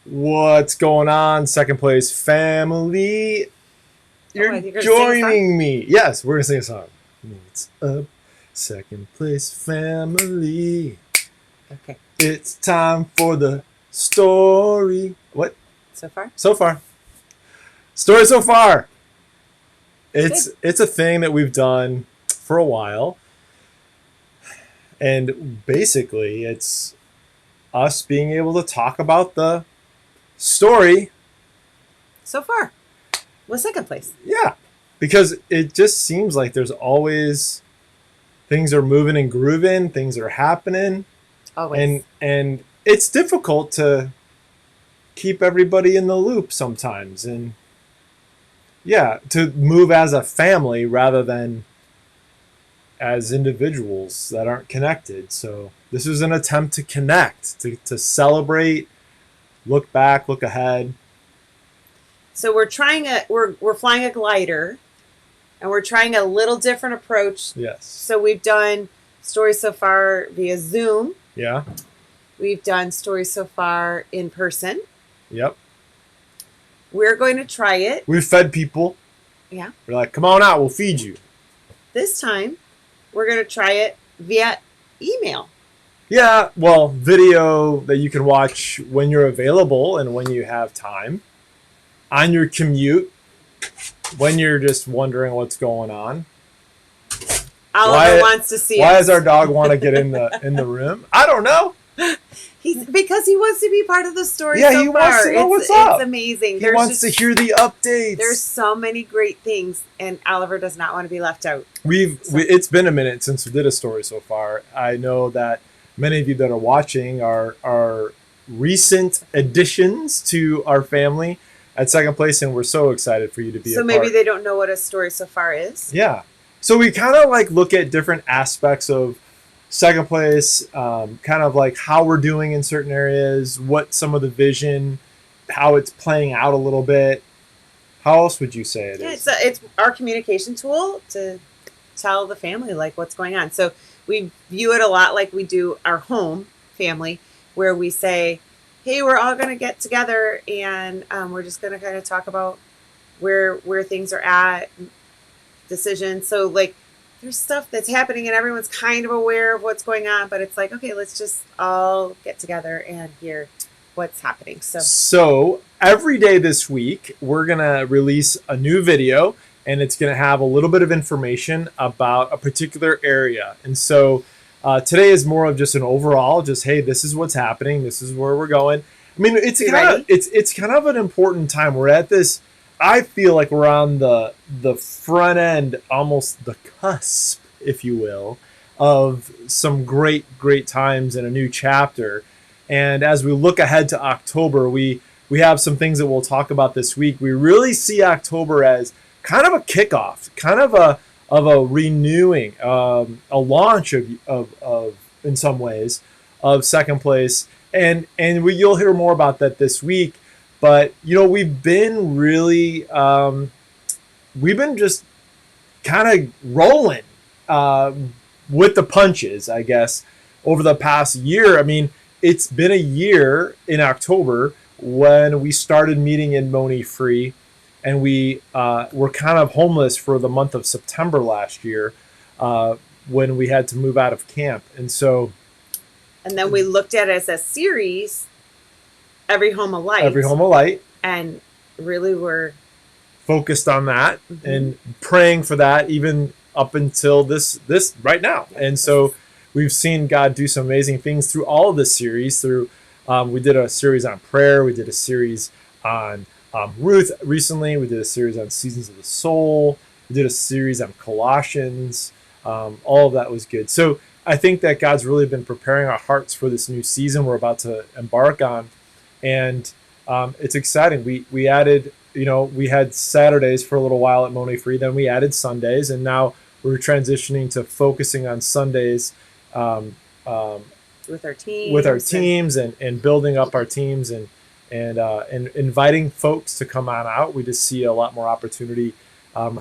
What's going on, second place family? Oh, I You're think you're gonna sing a song. joining me. Yes, we're gonna sing a song. What's up, second place family? Okay, It's time for the story. What? so far, So far. Story so far. It's good. it's a thing that we've done for a while, and basically, it's us being able to talk about the story. So far, well, second place. Yeah, because it just seems like there's always things are moving and grooving, things are happening, and Always. it's difficult to keep everybody in the loop sometimes, and yeah, to move as a family rather than as individuals that aren't connected. So this is an attempt to connect, to celebrate, look back, look ahead. So we're flying a glider, and we're trying a little different approach. Yes. So we've done stories so far via Zoom. Yeah. We've done stories so far in person. Yep. We're going to try it. We've fed people. Yeah. We're like, come on out, we'll feed you. This time, we're going to try it via email. Yeah, well, video that you can watch when you're available and when you have time, on your commute, when you're just wondering what's going on. Oliver wants to see Why us. does our dog want to get in the room? I don't know. Because he wants to be part of the story. Yeah, So he far. wants to know what's up. It's amazing. He wants to hear the updates. There's so many great things, and Oliver does not want to be left out. It's been a minute since we did a story so far. I know that many of you that are watching are recent additions to our family at second place, and we're so excited for you to be a So part. maybe they don't know what a story so far is. Yeah. So we kind of like look at different aspects of second place, kind of like how we're doing in certain areas, what some of the vision, how it's playing out a little bit. How else would you say it Yeah, is? it's our communication tool to tell the family like what's going on. So we view it a lot like we do our home family, where we say, "Hey, we're all going to get together, and we're just going to kind of talk about where things are at, decisions." So like there's stuff that's happening and everyone's kind of aware of what's going on, but it's like, okay, let's just all get together and hear what's happening. So every day this week, we're going to release a new video, and it's going to have a little bit of information about a particular area. And so today is more of just an overall, just, hey, this is what's happening. This is where we're going. I mean, it's kind of an important time. We're at this. I feel like we're on the front end, almost the cusp, if you will, of some great times in a new chapter. And as we look ahead to October, we have some things that we'll talk about this week. We really see October as kind of a kickoff, kind of a renewing, a launch of in some ways of second place, and you'll hear more about that this week. But we've been really we've been just kind of rolling uh, with the punches, I guess, over the past year. I mean, it's been a year in October when we started meeting in Monee free, and we were kind of homeless for the month of September last year when we had to move out of camp. And then we looked at it as a series, Every Home a Light. Every Home a Light. And really we're focused on that and praying for that even up until this right now. And so we've seen God do some amazing things through all of this series. Through we did a series on prayer, we did a series on Ruth recently, we did a series on Seasons of the Soul, we did a series on Colossians. All of that was good. So I think that God's really been preparing our hearts for this new season we're about to embark on, and it's exciting. We added, we had Saturdays for a little while at Monee Free, then we added Sundays, and now we're transitioning to focusing on Sundays with our teams and building up our teams and inviting folks to come on out. We just see a lot more opportunity, kind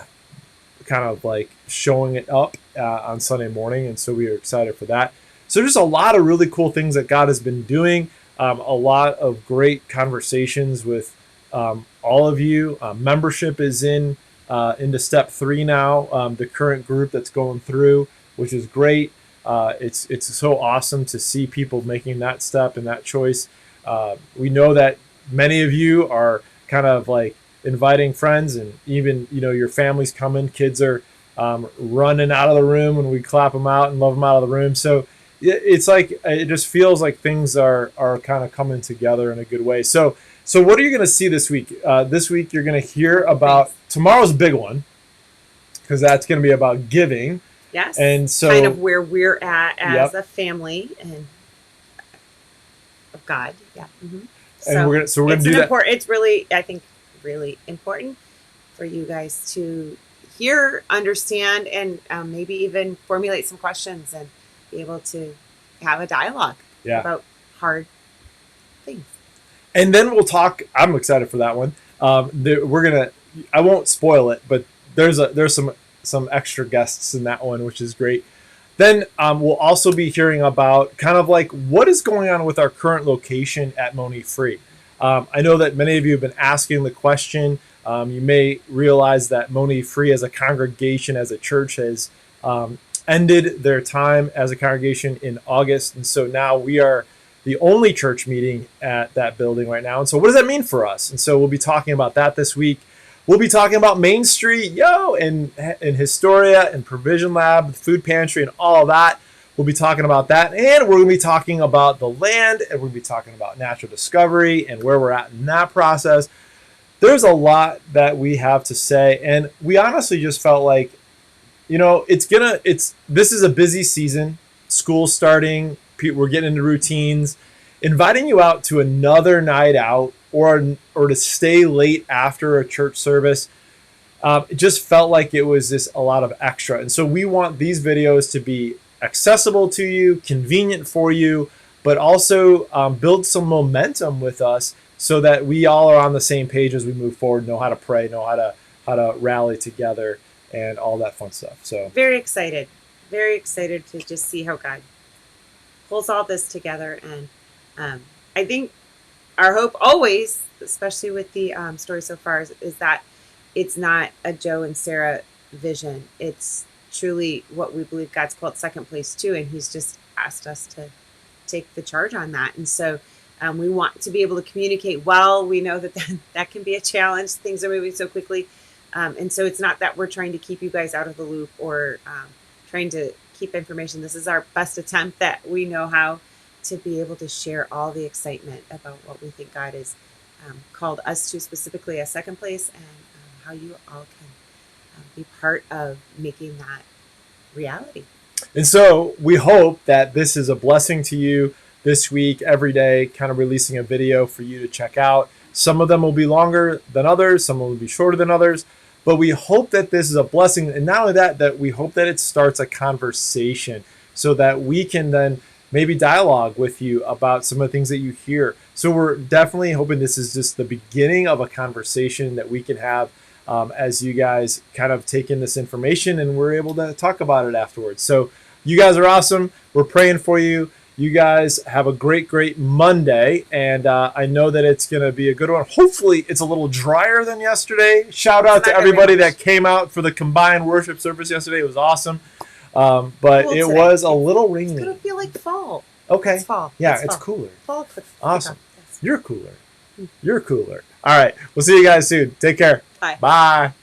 of like showing it up on Sunday morning, and so we are excited for that. So there's a lot of really cool things that God has been doing. a lot of great conversations with all of you. Membership is into step 3 now. The current group that's going through, which is great. It's so awesome to see people making that step and that choice. We know that many of you are kind of like inviting friends, and even your family's coming. Kids are running out of the room when we clap them out and love them out of the room. So it's like it just feels like things are kind of coming together in a good way. So what are you going to see this week? This week you're going to hear about tomorrow's big one, because that's going to be about giving. Yes. And so kind of where we're at as a family and of God. Yeah. Mm-hmm. And we're gonna do that. It's really, I think, really important for you guys to hear, understand, and maybe even formulate some questions and be able to have a dialogue about hard things. And then we'll talk. I'm excited for that one. I won't spoil it, but there's some extra guests in that one, which is great. Then we'll also be hearing about kind of like what is going on with our current location at Monee Free. I know that many of you have been asking the question. You may realize that Monee Free as a congregation, as a church, has ended their time as a congregation in August. And so now we are the only church meeting at that building right now. And so what does that mean for us? And so we'll be talking about that this week. We'll be talking about Main Street, and Historia and Provision Lab, Food Pantry, and all of that. We'll be talking about that. And we're going to be talking about the land, and we're going to be talking about natural discovery and where we're at in that process. There's a lot that we have to say. And we honestly just felt like, this is a busy season. School's starting. We're getting into routines. Inviting you out to another night out or to stay late after a church service, it just felt like it was just a lot of extra. And so we want these videos to be accessible to you, convenient for you, but also build some momentum with us so that we all are on the same page as we move forward, know how to pray, know how to rally together, and all that fun stuff. So very excited to just see how God pulls all this together. And I think our hope always, especially with the story so far, is that it's not a Joe and Sarah vision. It's truly what we believe God's called second place to, and He's just asked us to take the charge on that. And so we want to be able to communicate well. We know that can be a challenge. Things are moving so quickly. And so it's not that we're trying to keep you guys out of the loop or trying to keep information. This is our best attempt that we know how to be able to share all the excitement about what we think God has called us to, specifically as second place, and how you all can be part of making that reality. And so we hope that this is a blessing to you this week, every day, kind of releasing a video for you to check out. Some of them will be longer than others. Some will be shorter than others. But we hope that this is a blessing. And not only that we hope that it starts a conversation so that we can then maybe dialogue with you about some of the things that you hear. So we're definitely hoping this is just the beginning of a conversation that we can have as you guys kind of take in this information and we're able to talk about it afterwards. So you guys are awesome. We're praying for you. You guys have a great Monday, and I know that it's going to be a good one. Hopefully, it's a little drier than yesterday. Shout out to everybody that came out for the combined worship service yesterday. It was awesome, but it was a little rainy. It's going to feel like fall. Okay. It's fall. Yeah, it's cooler. Fall. Awesome. Yes. You're cooler. You're cooler. All right. We'll see you guys soon. Take care. Bye. Bye.